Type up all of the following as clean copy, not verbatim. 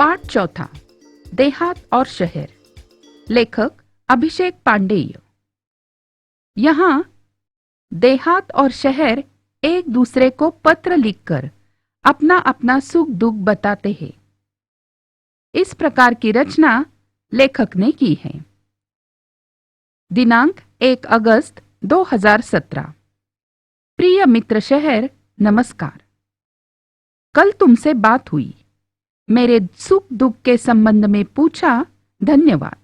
पाठ चौथा, देहात और शहर। लेखक अभिषेक पांडेय। यहाँ देहात और शहर एक दूसरे को पत्र लिखकर अपना अपना सुख दुख बताते हैं। इस प्रकार की रचना लेखक ने की है। दिनांक 1 अगस्त 2017। प्रिय मित्र शहर, नमस्कार। कल तुमसे बात हुई, मेरे सुख दुख के संबंध में पूछा, धन्यवाद।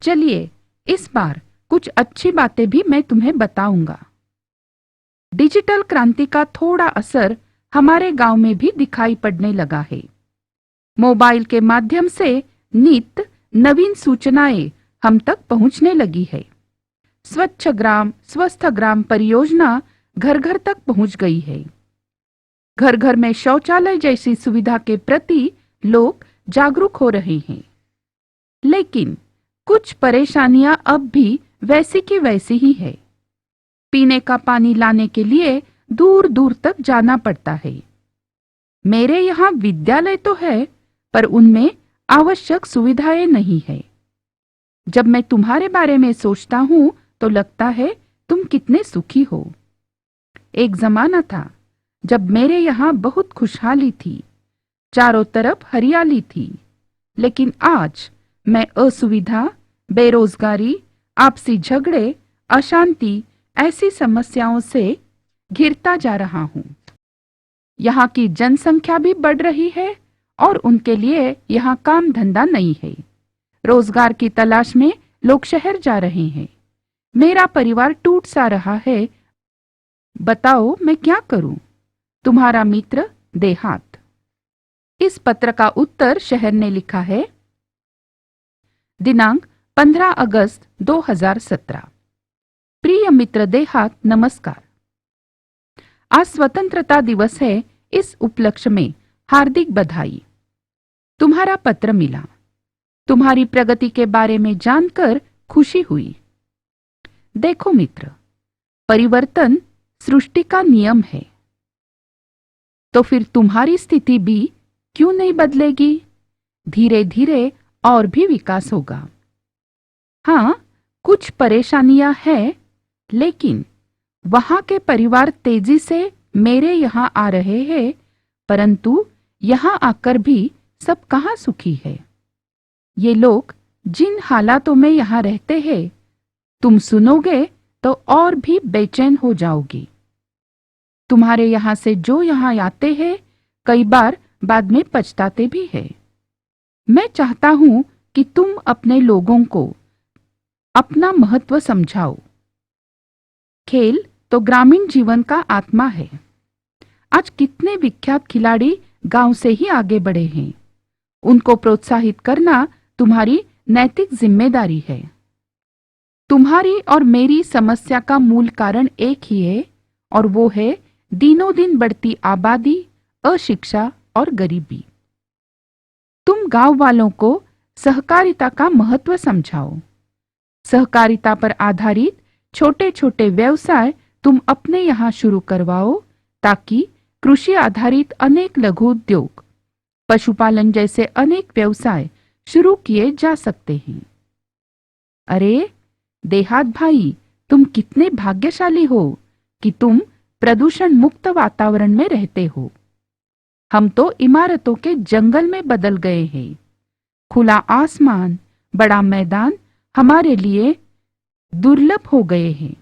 चलिए इस बार कुछ अच्छी बातें भी मैं तुम्हें बताऊंगा। डिजिटल क्रांति का थोड़ा असर हमारे गांव में भी दिखाई पड़ने लगा है। मोबाइल के माध्यम से नित्य नवीन सूचनाएं हम तक पहुंचने लगी है। स्वच्छ ग्राम स्वस्थ ग्राम परियोजना घर घर तक पहुंच गई है। घर घर में शौचालय जैसी सुविधा के प्रति लोग जागरूक हो रहे हैं। लेकिन कुछ परेशानियां अब भी वैसी की वैसी ही है। पीने का पानी लाने के लिए दूर दूर तक जाना पड़ता है। मेरे यहाँ विद्यालय तो है, पर उनमें आवश्यक सुविधाएं नहीं है। जब मैं तुम्हारे बारे में सोचता हूँ तो लगता है तुम कितने सुखी हो। एक जमाना था जब मेरे यहाँ बहुत खुशहाली थी, चारों तरफ हरियाली थी। लेकिन आज मैं असुविधा, बेरोजगारी, आपसी झगड़े, अशांति ऐसी समस्याओं से घिरता जा रहा हूँ। यहाँ की जनसंख्या भी बढ़ रही है और उनके लिए यहाँ काम धंधा नहीं है। रोजगार की तलाश में लोग शहर जा रहे हैं। मेरा परिवार टूट सा रहा है। बताओ मैं क्या करूं? तुम्हारा मित्र देहात। इस पत्र का उत्तर शहर ने लिखा है। दिनांक 15 अगस्त 2017। प्रिय मित्र देहात, नमस्कार। आज स्वतंत्रता दिवस है। इस उपलक्ष्य में हार्दिक बधाई। तुम्हारा पत्र मिला। तुम्हारी प्रगति के बारे में जानकर खुशी हुई। देखो मित्र, परिवर्तन सृष्टि का नियम है, तो फिर तुम्हारी स्थिति भी क्यों नहीं बदलेगी? धीरे धीरे और भी विकास होगा। हाँ, कुछ परेशानियां हैं, लेकिन वहां के परिवार तेजी से मेरे यहाँ आ रहे हैं, परंतु यहाँ आकर भी सब कहाँ सुखी है। ये लोग जिन हालातों में यहाँ रहते हैं, तुम सुनोगे तो और भी बेचैन हो जाओगी। तुम्हारे यहाँ से जो यहाँ आते हैं, कई बार बाद में पछताते भी हैं। मैं चाहता हूं कि तुम अपने लोगों को अपना महत्व समझाओ। खेल तो ग्रामीण जीवन का आत्मा है। आज कितने विख्यात खिलाड़ी गांव से ही आगे बढ़े हैं। उनको प्रोत्साहित करना तुम्हारी नैतिक जिम्मेदारी है। तुम्हारी और मेरी समस्या का मूल कारण एक ही है, और वो है दिनों दिन बढ़ती आबादी, अशिक्षा और गरीबी। तुम गांव वालों को सहकारिता का महत्व समझाओ। सहकारिता पर आधारित छोटे छोटे व्यवसाय तुम अपने यहाँ शुरू करवाओ, ताकि कृषि आधारित अनेक लघु उद्योग, पशुपालन जैसे अनेक व्यवसाय शुरू किए जा सकते हैं। अरे देहात भाई, तुम कितने भाग्यशाली हो कि तुम प्रदूषण मुक्त वातावरण में रहते हो। हम तो इमारतों के जंगल में बदल गए हैं। खुला आसमान, बड़ा मैदान हमारे लिए दुर्लभ हो गए हैं।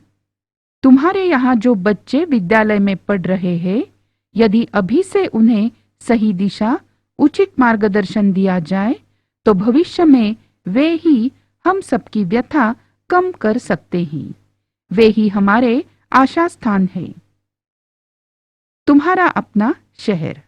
तुम्हारे यहाँ जो बच्चे विद्यालय में पढ़ रहे हैं, यदि अभी से उन्हें सही दिशा, उचित मार्गदर्शन दिया जाए, तो भविष्य में वे ही हम सबकी व्यथा कम कर सकते हैं। वे ही हमारे आशा स्थान है। तुम्हारा अपना शहर।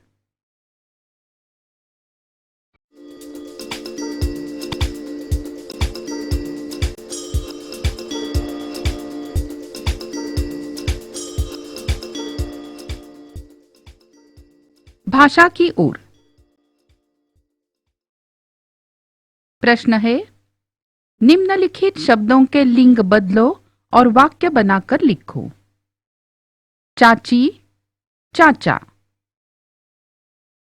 भाषा की ओर। प्रश्न है, निम्नलिखित शब्दों के लिंग बदलो और वाक्य बनाकर लिखो। चाची, चाचा।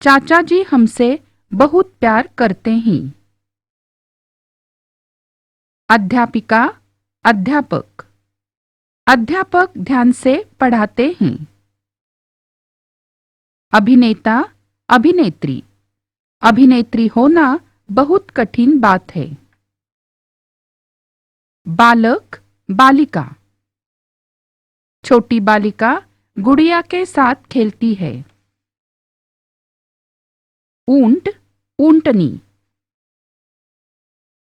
चाचा जी हमसे बहुत प्यार करते हैं। अध्यापिका, अध्यापक। अध्यापक ध्यान से पढ़ाते हैं। अभिनेता, अभिनेत्री। अभिनेत्री होना बहुत कठिन बात है। बालक, बालिका। छोटी बालिका गुड़िया के साथ खेलती है। ऊंट, ऊंटनी।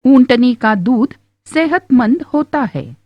ऊंटनी का दूध सेहतमंद होता है।